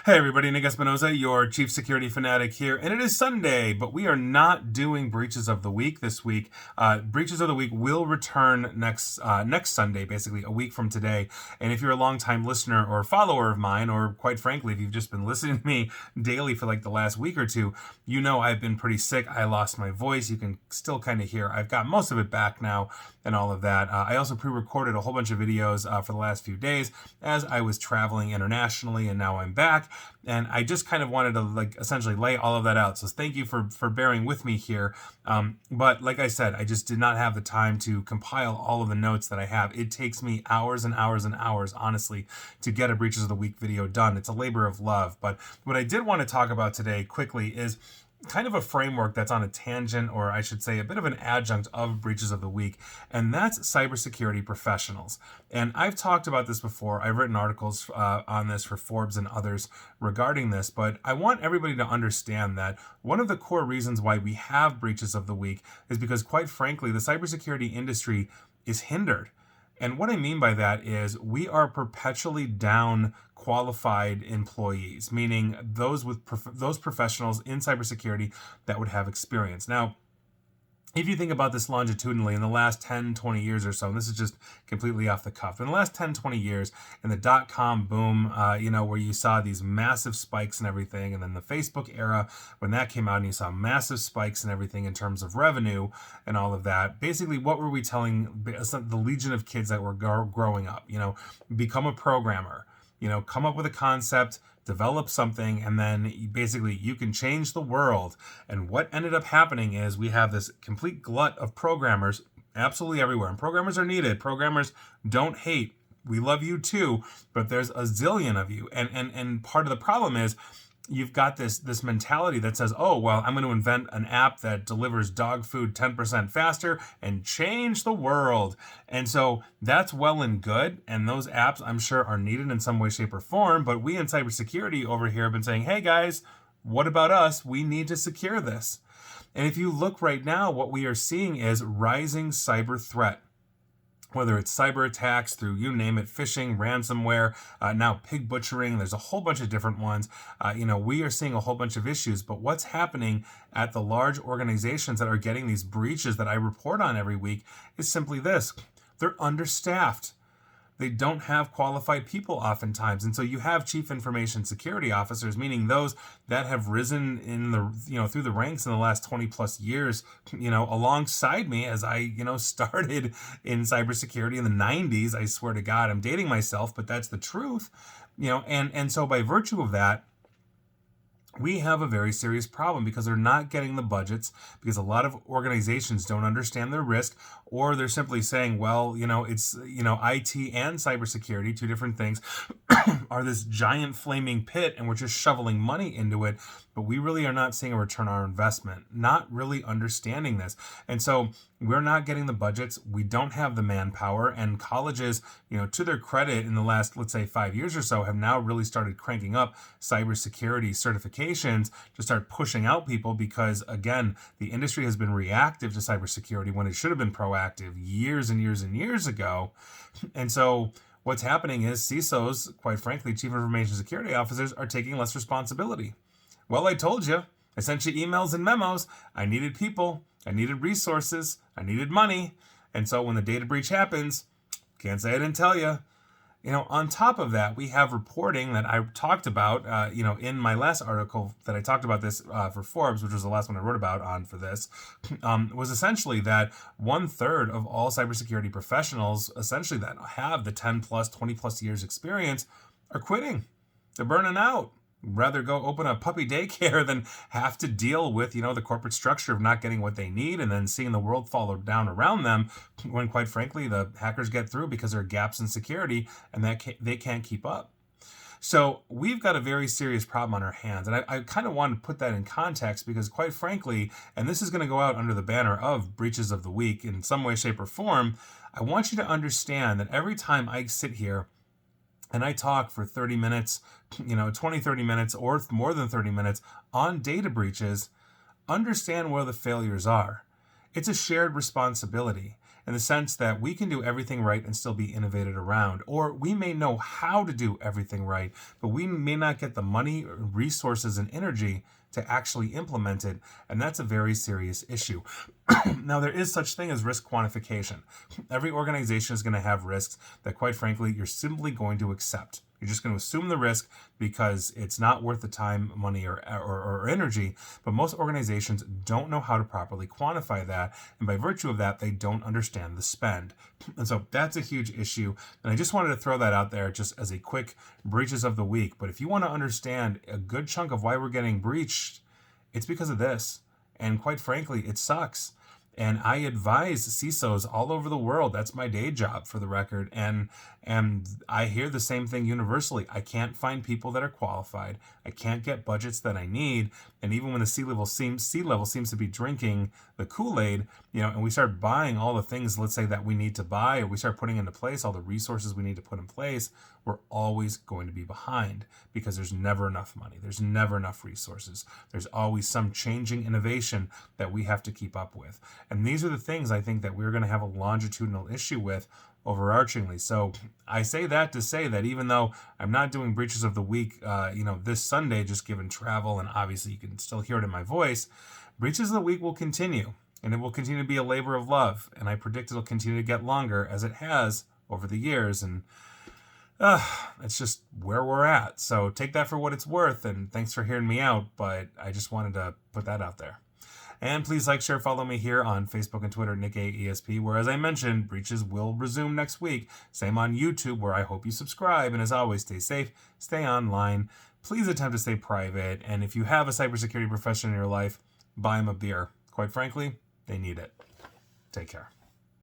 Hey everybody, Nick Espinosa, your Chief Security Fanatic here, and it is Sunday, but we are not doing Breaches of the Week this week. Breaches of the Week will return next Sunday, basically a week from today. And if you're a longtime listener or follower of mine, or quite frankly, if you've just been listening to me daily for like the last week or two, you know I've been pretty sick. I lost my voice. You can still kind of hear. I've got most of it back now and all of that. I also pre-recorded a whole bunch of videos for the last few days as I was traveling internationally, and now I'm back. And I just kind of wanted to essentially lay all of that out. So thank you for bearing with me here. But like I said, I just did not have the time to compile all of the notes that I have. It takes me hours and hours and hours, honestly, to get a Breaches of the Week video done. It's a labor of love. But what I did want to talk about today quickly is kind of a framework that's on a tangent, or I should say a bit of an adjunct of Breaches of the Week, and that's cybersecurity professionals. And I've talked about this before. I've written articles on this for Forbes and others regarding this, but I want everybody to understand that one of the core reasons why we have Breaches of the Week is because, quite frankly, the cybersecurity industry is hindered. And what I mean by that is we are perpetually down qualified employees, meaning those professionals in cybersecurity that would have experience. Now, if you think about this longitudinally in the last 10, 20 years or so, and this is just completely off the cuff, in the last 10, 20 years, in the dot-com boom, where you saw these massive spikes and everything, and then the Facebook era, when that came out, and you saw massive spikes and everything in terms of revenue and all of that, basically, what were we telling the legion of kids that were growing up? Become a programmer, come up with a concept, develop something, and then basically you can change the world. And what ended up happening is we have this complete glut of programmers absolutely everywhere. And programmers are needed. Programmers don't hate. We love you too, but there's a zillion of you. And part of the problem is you've got this mentality that says, oh, well, I'm going to invent an app that delivers dog food 10% faster and change the world. And so that's well and good. And those apps, I'm sure, are needed in some way, shape, or form. But we in cybersecurity over here have been saying, hey, guys, what about us? We need to secure this. And if you look right now, what we are seeing is rising cyber threat. Whether it's cyber attacks through, you name it, phishing, ransomware, now pig butchering, there's a whole bunch of different ones. We are seeing a whole bunch of issues, but what's happening at the large organizations that are getting these breaches that I report on every week is simply this. They're understaffed. They don't have qualified people oftentimes. And so you have chief information security officers, meaning those that have risen in through the ranks in the last 20 plus years, alongside me as I, started in cybersecurity in the 90s. I swear to God, I'm dating myself, but that's the truth, and so by virtue of that, we have a very serious problem because they're not getting the budgets, because a lot of organizations don't understand their risk, or they're simply saying, well, it's, IT and cybersecurity, two different things, are this giant flaming pit and we're just shoveling money into it, but we really are not seeing a return on our investment, not really understanding this. And so we're not getting the budgets. We don't have the manpower, and colleges, to their credit, in the last, let's say, 5 years or so, have now really started cranking up cybersecurity certifications to start pushing out people because, again, the industry has been reactive to cybersecurity when it should have been proactive years and years and years ago. And so what's happening is CISOs, quite frankly, Chief Information Security Officers, are taking less responsibility. Well, I told you. I sent you emails and memos. I needed people. I needed resources. I needed money. And so when the data breach happens, can't say I didn't tell you. On top of that, we have reporting that I talked about, in my last article that I talked about this for Forbes, which was the last one I wrote about on for this, was essentially that 1/3 of all cybersecurity professionals, essentially that have the 10 plus, 20 plus years experience, are quitting. They're burning out. Rather go open a puppy daycare than have to deal with, the corporate structure of not getting what they need and then seeing the world fall down around them when, quite frankly, the hackers get through because there are gaps in security and they can't keep up. So we've got a very serious problem on our hands. And I kind of want to put that in context because, quite frankly, and this is going to go out under the banner of Breaches of the Week in some way, shape, or form, I want you to understand that every time I sit here and I talk for 30 minutes, 20, 30 minutes, or more than 30 minutes on data breaches, understand where the failures are. It's a shared responsibility. in the sense that we can do everything right and still be innovated around. Or we may know how to do everything right, but we may not get the money, resources, and energy to actually implement it, and that's a very serious issue. Now, there is such thing as risk quantification. Every organization is going to have risks that, quite frankly, you're simply going to accept. You're just going to assume the risk because it's not worth the time, money, or energy. But most organizations don't know how to properly quantify that. And by virtue of that, they don't understand the spend. And so that's a huge issue. And I just wanted to throw that out there just as a quick breaches of the week. But if you want to understand a good chunk of why we're getting breached, it's because of this. And quite frankly, it sucks. And I advise CISOs all over the world. That's my day job, for the record. And I hear the same thing universally. I can't find people that are qualified. I can't get budgets that I need. And even when the C-level seems to be drinking the Kool-Aid, and we start buying all the things, let's say, that we need to buy, or we start putting into place all the resources we need to put in place, we're always going to be behind because there's never enough money. There's never enough resources. There's always some changing innovation that we have to keep up with. And these are the things I think that we're going to have a longitudinal issue with overarchingly. So I say that to say that even though I'm not doing breaches of the week, this Sunday, just given travel, and obviously you can still hear it in my voice, breaches of the week will continue, and it will continue to be a labor of love. And I predict it'll continue to get longer as it has over the years. And it's just where we're at. So take that for what it's worth, and thanks for hearing me out, but I just wanted to put that out there. And please like, share, follow me here on Facebook and Twitter, NickAESP, where, as I mentioned, breaches will resume next week. Same on YouTube, where I hope you subscribe. And as always, stay safe, stay online. Please attempt to stay private. And if you have a cybersecurity professional in your life, buy them a beer. Quite frankly, they need it. Take care.